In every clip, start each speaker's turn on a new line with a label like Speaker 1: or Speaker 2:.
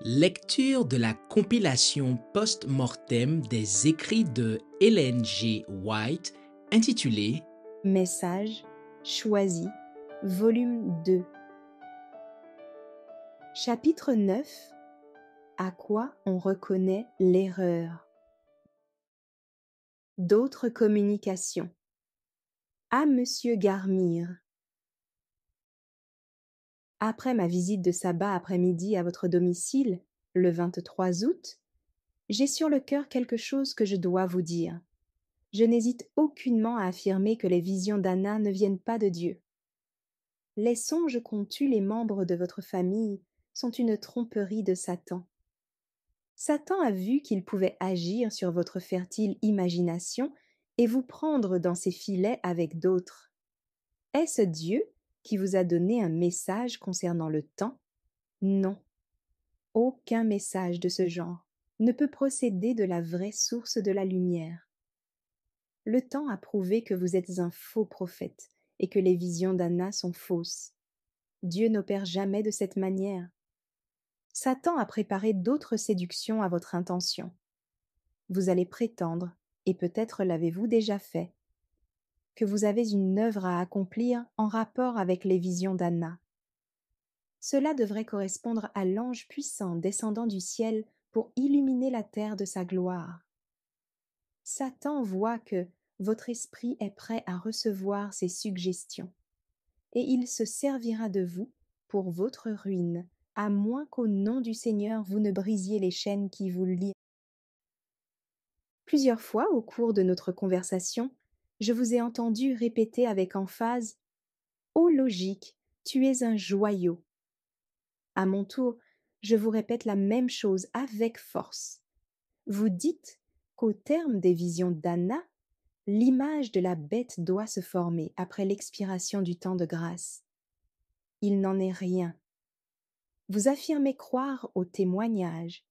Speaker 1: Lecture de la compilation post-mortem des écrits de Ellen G. White intitulée
Speaker 2: Message choisi, volume 2. Chapitre 9. À quoi on reconnaît l'erreur. D'autres communications. À Monsieur Garmire. Après ma visite de sabbat après-midi à votre domicile, le 23 août, j'ai sur le cœur quelque chose que je dois vous dire. Je n'hésite aucunement à affirmer que les visions d'Anna ne viennent pas de Dieu. Les songes qu'ont eus les membres de votre famille sont une tromperie de Satan. Satan a vu qu'il pouvait agir sur votre fertile imagination et vous prendre dans ses filets avec d'autres. Est-ce Dieu qui vous a donné un message concernant le temps? Non. Aucun message de ce genre ne peut procéder de la vraie source de la lumière. Le temps a prouvé que vous êtes un faux prophète et que les visions d'Anna sont fausses. Dieu n'opère jamais de cette manière. Satan a préparé d'autres séductions à votre intention. Vous allez prétendre, et peut-être l'avez-vous déjà fait, que vous avez une œuvre à accomplir en rapport avec les visions d'Anna. Cela devrait correspondre à l'ange puissant descendant du ciel pour illuminer la terre de sa gloire. Satan voit que votre esprit est prêt à recevoir ces suggestions, et il se servira de vous pour votre ruine, à moins qu'au nom du Seigneur vous ne brisiez les chaînes qui vous lient. Plusieurs fois au cours de notre conversation, je vous ai entendu répéter avec emphase « Ô logique, tu es un joyau ». À mon tour, je vous répète la même chose avec force. Vous dites qu'au terme des visions d'Anna, l'image de la bête doit se former après l'expiration du temps de grâce. Il n'en est rien. Vous affirmez croire aux témoignages.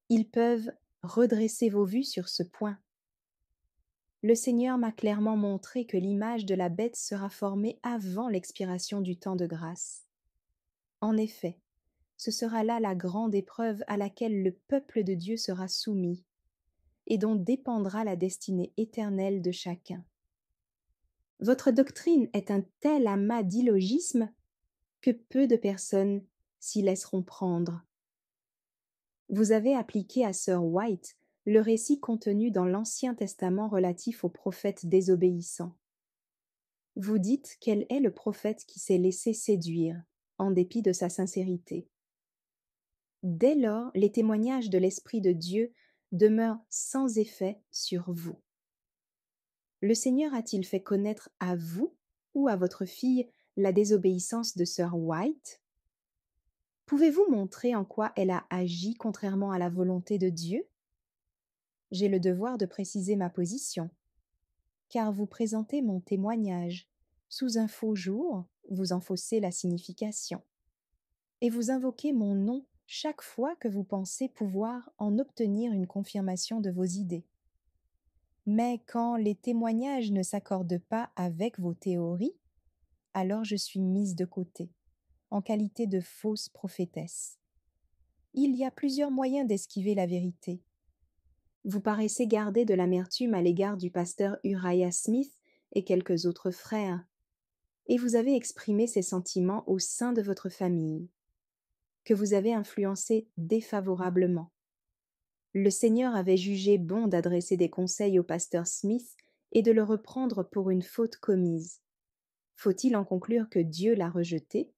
Speaker 2: Ils peuvent redresser vos vues sur ce point. Le Seigneur m'a clairement montré que l'image de la bête sera formée avant l'expiration du temps de grâce. En effet, ce sera là la grande épreuve à laquelle le peuple de Dieu sera soumis, et dont dépendra la destinée éternelle de chacun. Votre doctrine est un tel amas d'illogismes que peu de personnes s'y laisseront prendre. Vous avez appliqué à Sir White le récit contenu dans l'Ancien Testament relatif aux prophètes désobéissants. Vous dites quel est le prophète qui s'est laissé séduire, en dépit de sa sincérité. Dès lors, les témoignages de l'Esprit de Dieu demeurent sans effet sur vous. Le Seigneur a-t-il fait connaître à vous ou à votre fille la désobéissance de Sir White? Pouvez-vous montrer en quoi elle a agi contrairement à la volonté de Dieu? J'ai le devoir de préciser ma position, car vous présentez mon témoignage. Sous un faux jour, vous en faussez la signification. Et vous invoquez mon nom chaque fois que vous pensez pouvoir en obtenir une confirmation de vos idées. Mais quand les témoignages ne s'accordent pas avec vos théories, alors je suis mise de côté, en qualité de fausse prophétesse. Il y a plusieurs moyens d'esquiver la vérité. Vous paraissez garder de l'amertume à l'égard du pasteur Uriah Smith et quelques autres frères, et vous avez exprimé ces sentiments au sein de votre famille, que vous avez influencé défavorablement. Le Seigneur avait jugé bon d'adresser des conseils au pasteur Smith et de le reprendre pour une faute commise. Faut-il en conclure que Dieu l'a rejeté?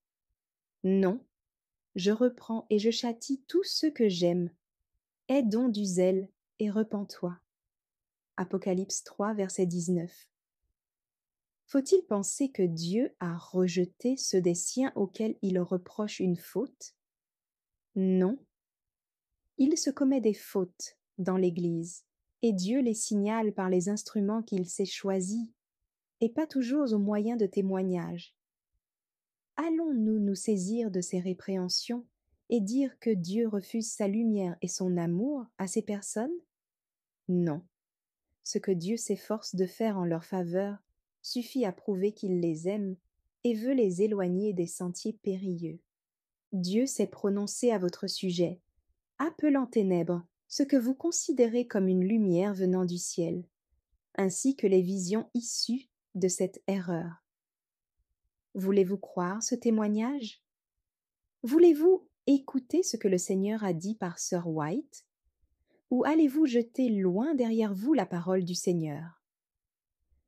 Speaker 2: Non. Je reprends et je châtie tous ceux que j'aime. Aie donc du zèle et repens-toi. Apocalypse 3, verset 19. Faut-il penser que Dieu a rejeté ceux des siens auxquels il reproche une faute? Non. Il se commet des fautes dans l'Église, et Dieu les signale par les instruments qu'il s'est choisis, et pas toujours au moyen de témoignages. Allons-nous nous saisir de ces répréhensions et dire que Dieu refuse sa lumière et son amour à ces personnes? Non. Ce que Dieu s'efforce de faire en leur faveur suffit à prouver qu'il les aime et veut les éloigner des sentiers périlleux. Dieu s'est prononcé à votre sujet, appelant ténèbres ce que vous considérez comme une lumière venant du ciel, ainsi que les visions issues de cette erreur. Voulez-vous croire ce témoignage? Voulez-vous écouter ce que le Seigneur a dit par Sir White? Ou allez-vous jeter loin derrière vous la parole du Seigneur?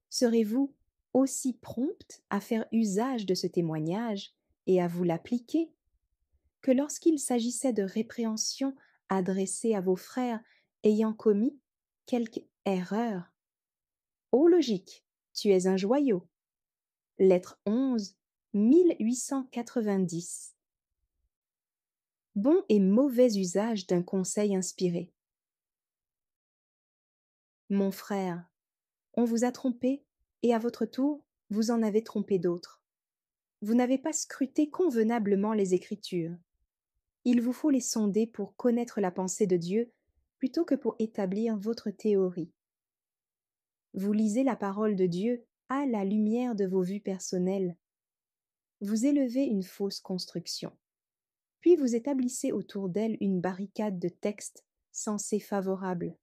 Speaker 2: Serez-vous aussi prompte à faire usage de ce témoignage et à vous l'appliquer que lorsqu'il s'agissait de répréhensions adressées à vos frères ayant commis quelque erreur? Ô logique, tu es un joyau. Lettre 11, 1890. Bon et mauvais usage d'un conseil inspiré. Mon frère, on vous a trompé, et à votre tour, vous en avez trompé d'autres. Vous n'avez pas scruté convenablement les Écritures. Il vous faut les sonder pour connaître la pensée de Dieu plutôt que pour établir votre théorie. Vous lisez la parole de Dieu à la lumière de vos vues personnelles. Vous élevez une fausse construction. Puis vous établissez autour d'elle une barricade de textes censés favorables,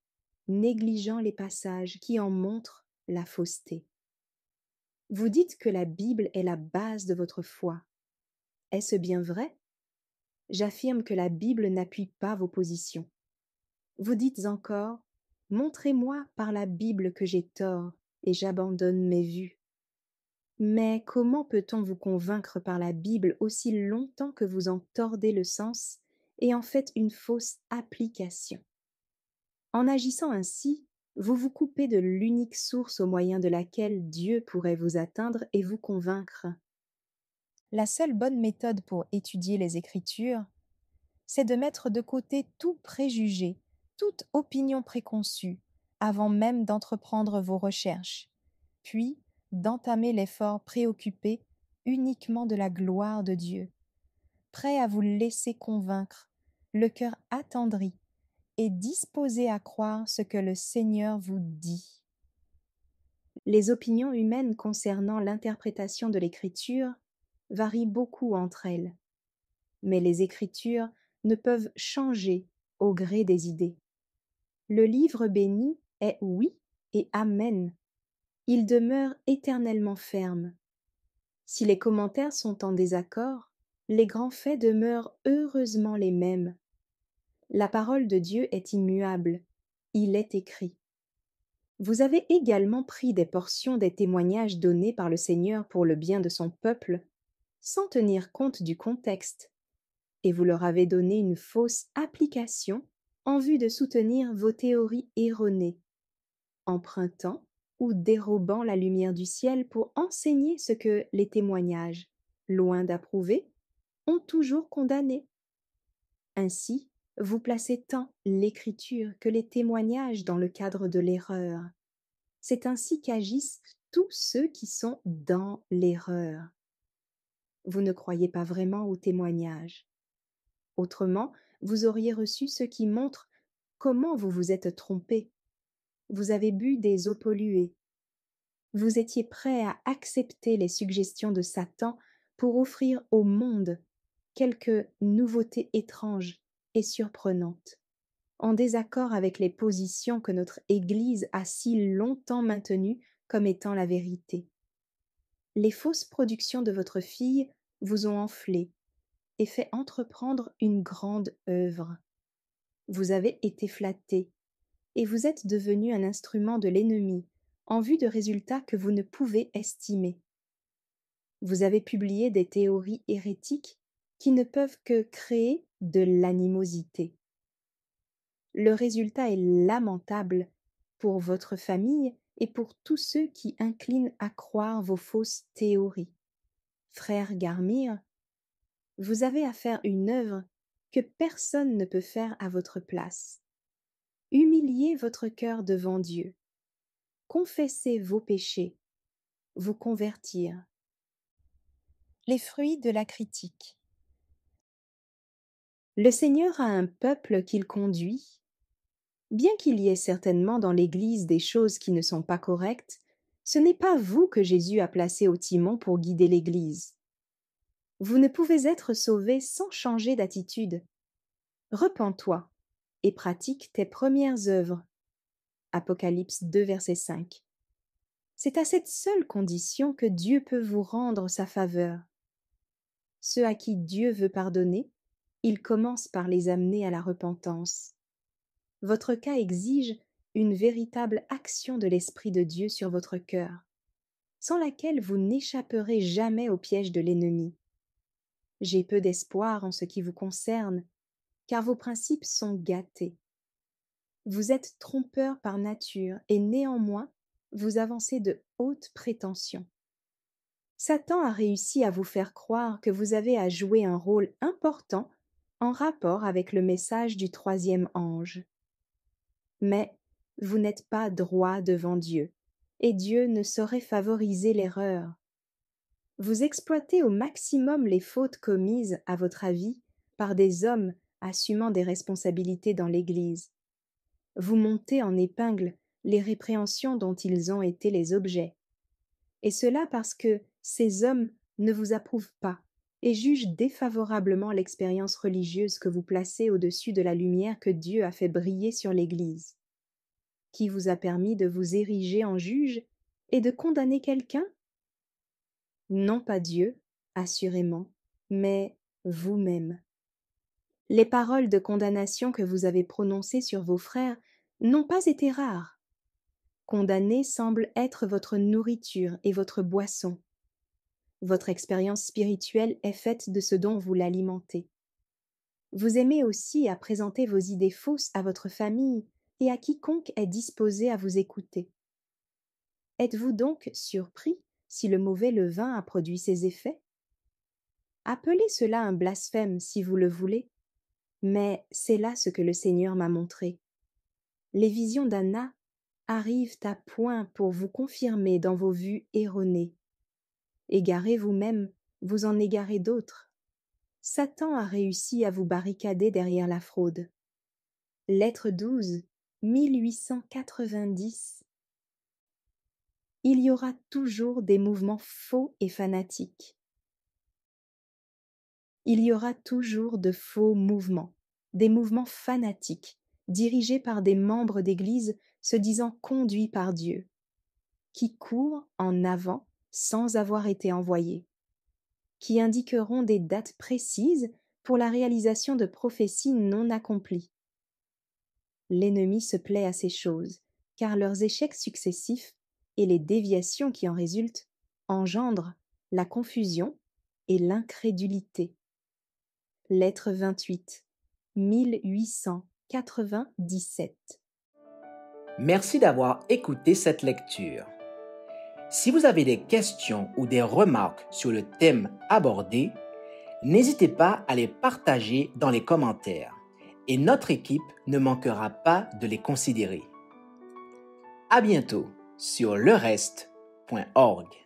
Speaker 2: négligeant les passages qui en montrent la fausseté. Vous dites que la Bible est la base de votre foi. Est-ce bien vrai? J'affirme que la Bible n'appuie pas vos positions. Vous dites encore, montrez-moi par la Bible que j'ai tort et j'abandonne mes vues. Mais comment peut-on vous convaincre par la Bible aussi longtemps que vous en tordez le sens et en faites une fausse application? En agissant ainsi, vous vous coupez de l'unique source au moyen de laquelle Dieu pourrait vous atteindre et vous convaincre. La seule bonne méthode pour étudier les Écritures, c'est de mettre de côté tout préjugé, toute opinion préconçue, avant même d'entreprendre vos recherches, puis d'entamer l'effort préoccupé uniquement de la gloire de Dieu, prêt à vous laisser convaincre, le cœur attendri et disposé à croire ce que le Seigneur vous dit. Les opinions humaines concernant l'interprétation de l'Écriture varient beaucoup entre elles, mais les Écritures ne peuvent changer au gré des idées. Le livre béni est oui et amen. Il demeure éternellement ferme. Si les commentaires sont en désaccord, les grands faits demeurent heureusement les mêmes. La parole de Dieu est immuable. Il est écrit. Vous avez également pris des portions des témoignages donnés par le Seigneur pour le bien de son peuple, sans tenir compte du contexte, et vous leur avez donné une fausse application en vue de soutenir vos théories erronées, empruntant ou dérobant la lumière du ciel pour enseigner ce que les témoignages, loin d'approuver, ont toujours condamné. Ainsi, vous placez tant l'Écriture que les témoignages dans le cadre de l'erreur. C'est ainsi qu'agissent tous ceux qui sont dans l'erreur. Vous ne croyez pas vraiment aux témoignages. Autrement, vous auriez reçu ceux qui montrent comment vous vous êtes trompé. Vous avez bu des eaux polluées. Vous étiez prêt à accepter les suggestions de Satan pour offrir au monde quelques nouveautés étranges et surprenantes, en désaccord avec les positions que notre Église a si longtemps maintenues comme étant la vérité. Les fausses productions de votre fille vous ont enflé et fait entreprendre une grande œuvre. Vous avez été flatté, et vous êtes devenu un instrument de l'ennemi, en vue de résultats que vous ne pouvez estimer. Vous avez publié des théories hérétiques qui ne peuvent que créer de l'animosité. Le résultat est lamentable pour votre famille et pour tous ceux qui inclinent à croire vos fausses théories. Frère Garmire, vous avez à faire une œuvre que personne ne peut faire à votre place. Humiliez votre cœur devant Dieu. Confessez vos péchés. Vous convertir. Les fruits de la critique. Le Seigneur a un peuple qu'il conduit. Bien qu'il y ait certainement dans l'Église des choses qui ne sont pas correctes, ce n'est pas vous que Jésus a placé au timon pour guider l'Église. Vous ne pouvez être sauvé sans changer d'attitude. Repens-toi et pratique tes premières œuvres. Apocalypse 2, verset 5. C'est à cette seule condition que Dieu peut vous rendre sa faveur. Ceux à qui Dieu veut pardonner, il commence par les amener à la repentance. Votre cas exige une véritable action de l'Esprit de Dieu sur votre cœur, sans laquelle vous n'échapperez jamais au piège de l'ennemi. J'ai peu d'espoir en ce qui vous concerne, car vos principes sont gâtés. Vous êtes trompeur par nature et néanmoins, vous avancez de hautes prétentions. Satan a réussi à vous faire croire que vous avez à jouer un rôle important en rapport avec le message du troisième ange. Mais vous n'êtes pas droit devant Dieu, et Dieu ne saurait favoriser l'erreur. Vous exploitez au maximum les fautes commises, à votre avis, par des hommes assumant des responsabilités dans l'Église. Vous montez en épingle les répréhensions dont ils ont été les objets. Et cela parce que ces hommes ne vous approuvent pas et jugent défavorablement l'expérience religieuse que vous placez au-dessus de la lumière que Dieu a fait briller sur l'Église. Qui vous a permis de vous ériger en juge et de condamner quelqu'un? Non pas Dieu, assurément, mais vous-même. Les paroles de condamnation que vous avez prononcées sur vos frères n'ont pas été rares. Condamner semble être votre nourriture et votre boisson. Votre expérience spirituelle est faite de ce dont vous l'alimentez. Vous aimez aussi à présenter vos idées fausses à votre famille et à quiconque est disposé à vous écouter. Êtes-vous donc surpris si le mauvais levain a produit ses effets? Appelez cela un blasphème si vous le voulez, mais c'est là ce que le Seigneur m'a montré. Les visions d'Anna arrivent à point pour vous confirmer dans vos vues erronées. Égarez vous-même, vous en égarez d'autres. Satan a réussi à vous barricader derrière la fraude. Lettre 12, 1890. Il y aura toujours des mouvements faux et fanatiques. Il y aura toujours de faux mouvements, des mouvements fanatiques, dirigés par des membres d'Église se disant conduits par Dieu, qui courent en avant sans avoir été envoyés, qui indiqueront des dates précises pour la réalisation de prophéties non accomplies. L'ennemi se plaît à ces choses, car leurs échecs successifs et les déviations qui en résultent engendrent la confusion et l'incrédulité. Lettre 28, 1897.
Speaker 1: Merci d'avoir écouté cette lecture. Si vous avez des questions ou des remarques sur le thème abordé, n'hésitez pas à les partager dans les commentaires et notre équipe ne manquera pas de les considérer. À bientôt sur lereste.org.